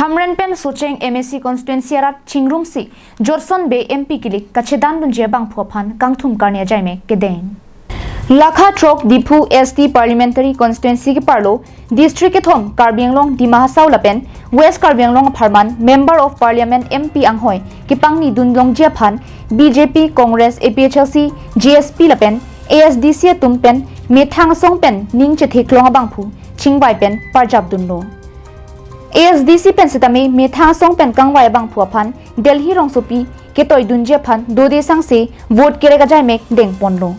Hamren pen socheng MSC constituency rat chingrum si Jotson Bey MP kilik kachedan dunje bang phophan kangthum karnia jaime kedeng Lakha Trok Dipu ST Parliamentary Constituency ke parlo district ke thom Karbianglong Dimahasau lapen West Karbianglong Pharman Member of Parliament MP anghoi kapangni dunlong aphan BJP Congress APHLC GSP lapen ASDC tumpen methang songpen ningche theklong bangphu chingwai pen parjab dunlo ASDC pen setame metha song pen kangwai bang phuaphan Delhi rongsopi ketoi dunje phan dode sangse vote kerega jai mek deng ponlo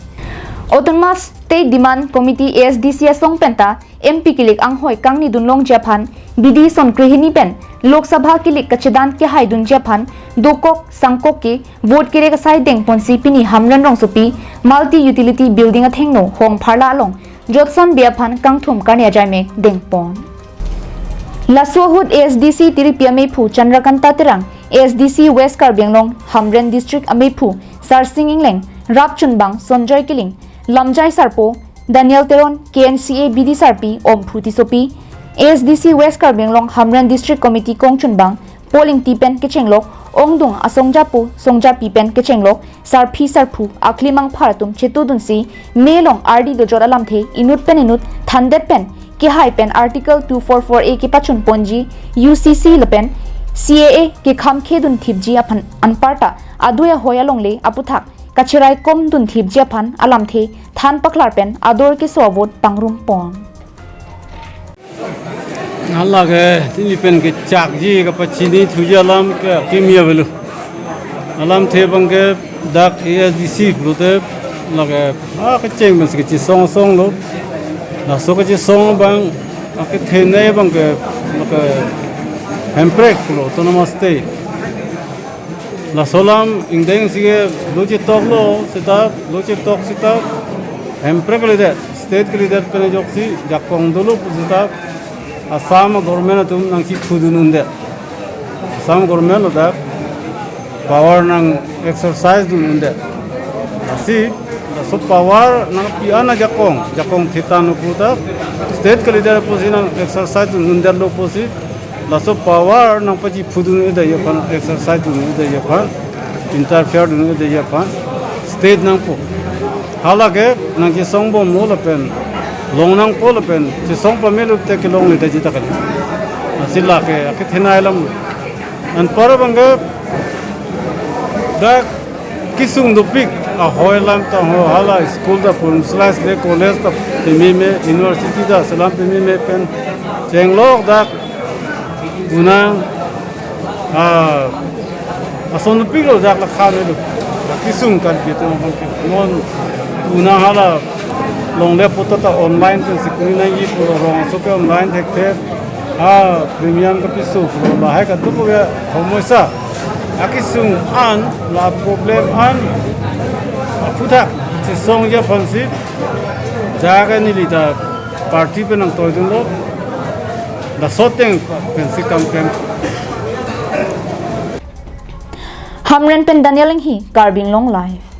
Autonomous State Demand Committee ASDC song penta MP kilik anghoi kangni dunlong japhan bidi son krihini pen Lok Sabha kilik kachedan ke hai dun japhan dokok sangkok ke vote kerega sai deng ponsi pini Hamren rongsopi multi utility building a thengno hong pharla along Jotson Bey phan kangthum karnia jai mek deng pon Lasohut ASDC Tiripia Mepu Chandrakanta Tirang ASDC West Karbianglong Hamren District Amepu Sarsinging Leng Rapchunbang Sonjoy Kiling Lamjai Sarpo Daniel Teron KNCA BD Sarpi Om Phutisopi ASDC West Karbianglong Hamren District Committee Kongchunbang Polling Tipen Kechenglok Ongdung Asongjapu Songjapi Pen Kechenglok Sarpi Sarpu Aklimang Pharatum Chetudunsi Melong RD Dojora Lamthe Inut Pen Inut Thandet Pen के high pen article 244A के पचुन Ponzi UCC लपेन CAA के खाम खेदुन थिबजी अपन अनपार्टा आदुया होया लोंगले अपुथाक कचराई कोम दुन थिबजी अपन अलाम थे थान पकलार pen आदोर के सोवोट पंगरुम पोन Allah ke tini pen ke cakji ke pacini tujuh alam ke kimia belu alam the bang ke dak ASDC brute lage ke ceng mas ke song song lo la so ke song bang ke thene bang ke Hamren lo autonomous state la solam indeng sige loje tok lo sita loje tok sita Hamren ke lider state ke lider pen joksi jakong dulu sita Assam government tum nang si thudununde Assam government da power nang exercise dununde asi so power nang piana jakong thitanu puta state leader position exercise dununde lo posi la so power nang paji thudununde yapan exercise dununde yapan interfere dununde yapan state nang po halage nang ki songbo mo la pen longnang pol pen si song pamelu te ke long te jita kali asila ke thena elam an parabanga da kisung do pik a hoilam ta ho hala school da pun slash le college ta pemi me university da salam pemi me pen chenglok da una ason pik lo da la khamelu kisung kan bitu mon una hala long le puto ta online tu sikuni na yi puro rong so ke online dekte premium ka pisu puro la hai ka tu ko homoisa akisung an la problem an puta si song ya fansi jaga ni lita party pe nang toy dun lo da soteng pensi campaign Hamren pen Daniel hi Karbianglong live